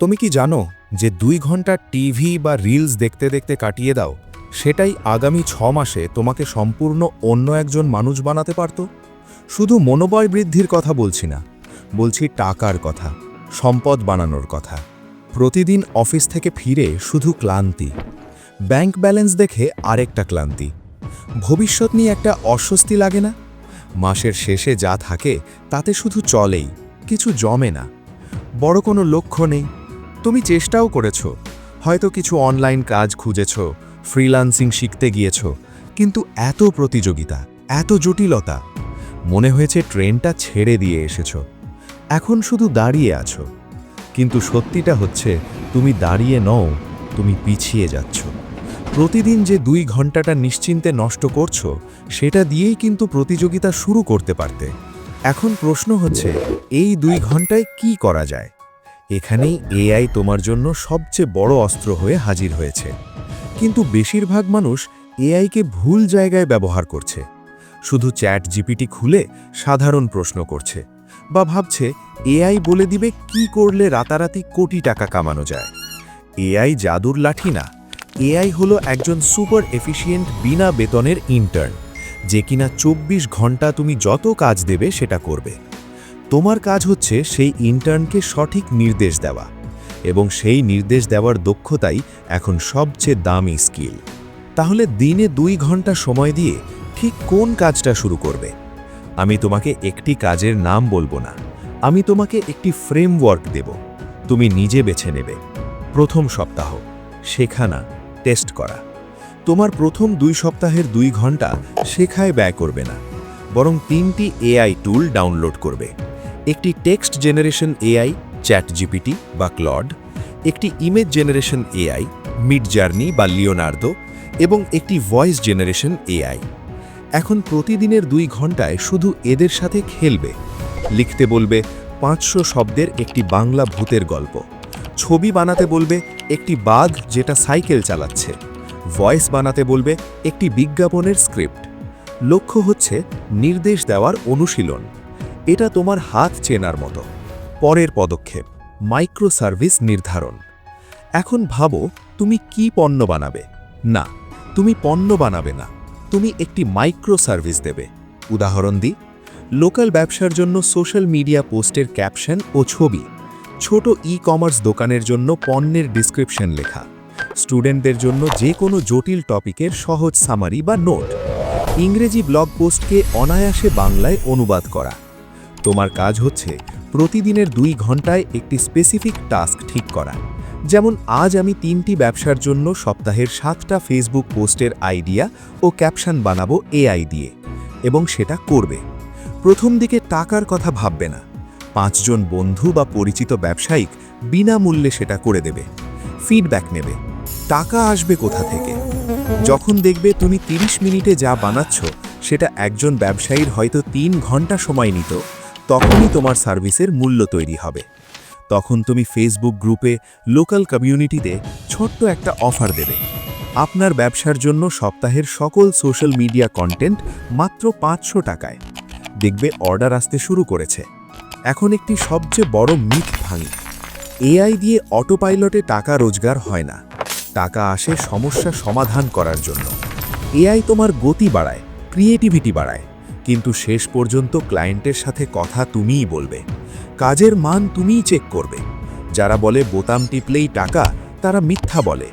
তুমি কি জানো যে 2 ঘন্টা টিভি বা রিলস দেখতে দেখতে কাটিয়ে দাও, সেটাই আগামী 6 মাসে তোমাকে সম্পূর্ণ অন্য একজন মানুষ বানাতে পারত? শুধু মনোবল বৃদ্ধির কথা বলছি না, বলছি টাকার কথা, সম্পদ বানানোর কথা। প্রতিদিন অফিস থেকে ফিরে শুধু ক্লান্তি, ব্যাংক ব্যালেন্স দেখে আরেকটা ক্লান্তি, ভবিষ্যৎ নিয়ে একটা অস্বস্তি লাগে না? মাসের শেষে যা থাকে তাতে শুধু চলেই, কিছু জমে না, বড় কোনো লক্ষ্য নেই। তুমি চেষ্টাও করেছ, হয়তো কিছু অনলাইন কাজ খুঁজেছ, ফ্রিল্যান্সিং শিখতে গিয়েছ, কিন্তু এত প্রতিযোগিতা, এত জটিলতা, মনে হয়েছে ট্রেনটা ছেড়ে দিয়ে এসেছ। এখন শুধু দাঁড়িয়ে আছো, কিন্তু সত্যিটা হচ্ছে তুমি দাঁড়িয়ে নও, তুমি পিছিয়ে যাচ্ছ। প্রতিদিন যে 2 ঘন্টাটা নিশ্চিন্তে নষ্ট করছো, সেটা দিয়েই কিন্তু প্রতিযোগিতা শুরু করতে পারতে। এখন প্রশ্ন হচ্ছে, এই 2 ঘন্টায় কি করা যায়? এখানেই এআই তোমার জন্য সবচেয়ে বড় অস্ত্র হয়ে হাজির হয়েছে। কিন্তু বেশিরভাগ মানুষ এআইকে ভুল জায়গায় ব্যবহার করছে। শুধু চ্যাট জিপিটি খুলে সাধারণ প্রশ্ন করছে, বা ভাবছে এআই বলে দিবে কি করলে রাতারাতি কোটি টাকা কামানো যায়। এআই জাদুর লাঠি না, এআই হলো একজন সুপার এফিশিয়েন্ট বিনা বেতনের ইন্টার্ন, যে কিনা 24 ঘন্টা তুমি যত কাজ দেবে সেটা করবে। তোমার কাজ হচ্ছে সেই ইন্টার্নকে সঠিক নির্দেশ দেওয়া, এবং সেই নির্দেশ দেওয়ার দক্ষতাই এখন সবচেয়ে দামি স্কিল। তাহলে দিনে 2 ঘন্টা সময় দিয়ে ঠিক কোন কাজটা শুরু করবে? আমি তোমাকে একটি কাজের নাম বলবো না, আমি তোমাকে একটি ফ্রেমওয়ার্ক দেব, তুমি নিজে বেছে নেবে। প্রথম সপ্তাহ, শেখা না, টেস্ট করা। তোমার প্রথম 2 সপ্তাহের 2 ঘন্টা শেখায় ব্যয় করবে না, বরং 3টি এআই টুল ডাউনলোড করবে। একটি text generation AI, chat GPT বা ক্লড, একটি ইমেজ জেনারেশন এআই, মিডজার্নি বা লিওনার্দো, এবং একটি ভয়েস জেনারেশন এআই। এখন প্রতিদিনের 2 ঘন্টায় শুধু এদের সাথে খেলবে। লিখতে বলবে 500 শব্দের একটি বাংলা ভূতের গল্প, ছবি বানাতে বলবে একটি বাঘ যেটা সাইকেল চালাচ্ছে, ভয়েস বানাতে বলবে একটি বিজ্ঞাপনের স্ক্রিপ্ট। লক্ষ্য হচ্ছে নির্দেশ দেওয়ার অনুশীলন। এটা তোমার হাত চেনার মতো। পরের পদক্ষেপ, মাইক্রো সার্ভিস নির্ধারণ। এখন ভাবো তুমি কি পণ্য বানাবে? না, তুমি পণ্য বানাবে না, তুমি একটি মাইক্রো সার্ভিস দেবে। উদাহরণ দিই, লোকাল ব্যবসার জন্য সোশ্যাল মিডিয়া পোস্টের ক্যাপশন ও ছবি, ছোট ই-কমার্স দোকানের জন্য পণ্যের ডিসক্রিপশন লেখা, স্টুডেন্টদের জন্য যে কোনো জটিল টপিকের সহজ সামারি বা নোট, ইংরেজি ব্লগ পোস্টকে অনায়াসে বাংলায় অনুবাদ করা। তোমার কাজ হচ্ছে প্রতিদিনের 2 ঘন্টায় একটি স্পেসিফিক টাস্ক ঠিক করা। যেমন আজ আমি 3টি ব্যবসার জন্য সপ্তাহের 7টা ফেসবুক পোস্টের আইডিয়া ও ক্যাপশন বানাবো এআই দিয়ে, এবং সেটা করবে। প্রথম দিকে টাকার কথা ভাববে না, 5 জন বন্ধু বা পরিচিত ব্যবসায়িক বিনামূল্যে সেটা করে দেবে। ফিডব্যাক নেবে, টাকা আসবে কোথা থেকে? যখন দেখবে তুমি 30 মিনিটে যা বানাচ্ছ সেটা একজন ব্যবসায়ীর হয়তো 3 ঘন্টা সময় নিত, তখনই তোমার সার্ভিসের মূল্য তৈরি হবে। তখন তুমি ফেসবুক গ্রুপে, লোকাল কমিউনিটিতে ছোট্ট একটা অফার দেবে। আপনার ব্যবসার জন্য সপ্তাহের সকল সোশ্যাল মিডিয়া কন্টেন্ট মাত্র 500 টাকায়। দেখবে অর্ডার আসতে শুরু করেছে। এখন একটি সবচেয়ে বড় মিথ ভাঙি, এআই দিয়ে অটোপাইলটে টাকা রোজগার হয় না। টাকা আসে সমস্যা সমাধান করার জন্য। এআই তোমার গতি বাড়ায়, ক্রিয়েটিভিটি বাড়ায়, কিন্তু শেষ পর্যন্ত ক্লায়েন্টের সাথে কথা তুমিই বলবে, কাজের মান তুমিই চেক করবে। যারা বলে বোতাম টিপলেই টাকা, তারা মিথ্যা বলে।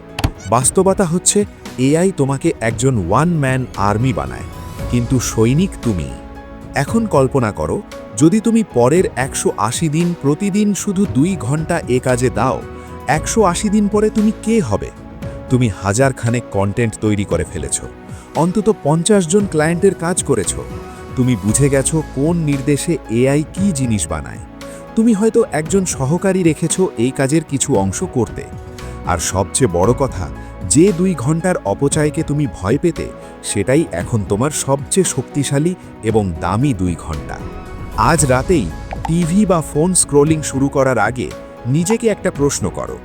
বাস্তবতা হচ্ছে এআই তোমাকে একজন ওয়ান ম্যান আর্মি বানায়, কিন্তু সৈনিক তুমি। এখন কল্পনা করো, যদি তুমি পরের 180 দিন প্রতিদিন শুধু 2 ঘন্টা এ কাজে দাও, 180 দিন পরে তুমি কে হবে? তুমি হাজারখানেক কন্টেন্ট তৈরি করে ফেলেছ, অন্তত 50 জন ক্লায়েন্টের কাজ করেছ। তুমি বুঝে গেছো কোন নির্দেশে এআই কি জিনিস বানায়। তুমি হয়তো একজন সহকারী রেখেছ এই কাজের কিছু অংশ করতে। আর সবচেয়ে বড় কথা, যে 2 ঘন্টার অপচয়কে তুমি ভয় পেতে, সেটাই এখন তোমার সবচেয়ে শক্তিশালী এবং দামি 2 ঘন্টা। আজ রাতেই টিভি বা ফোন স্ক্রোলিং শুরু করার আগে নিজেকে একটা প্রশ্ন করো,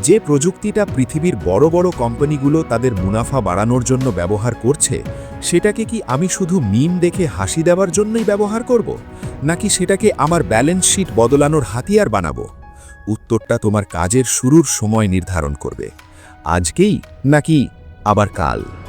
যে প্রযুক্তিটা পৃথিবীর বড় বড় কোম্পানিগুলো তাদের মুনাফা বাড়ানোর জন্য ব্যবহার করছে, সেটাকে কি আমি শুধু মিম দেখে হাসি দেওয়ার জন্যই ব্যবহার করব, নাকি সেটাকে আমার ব্যালেন্স শিট বদলানোর হাতিয়ার বানাবো? উত্তরটা তোমার কাজের শুরুর সময় নির্ধারণ করবে। আজকেই নাকি আবার কাল?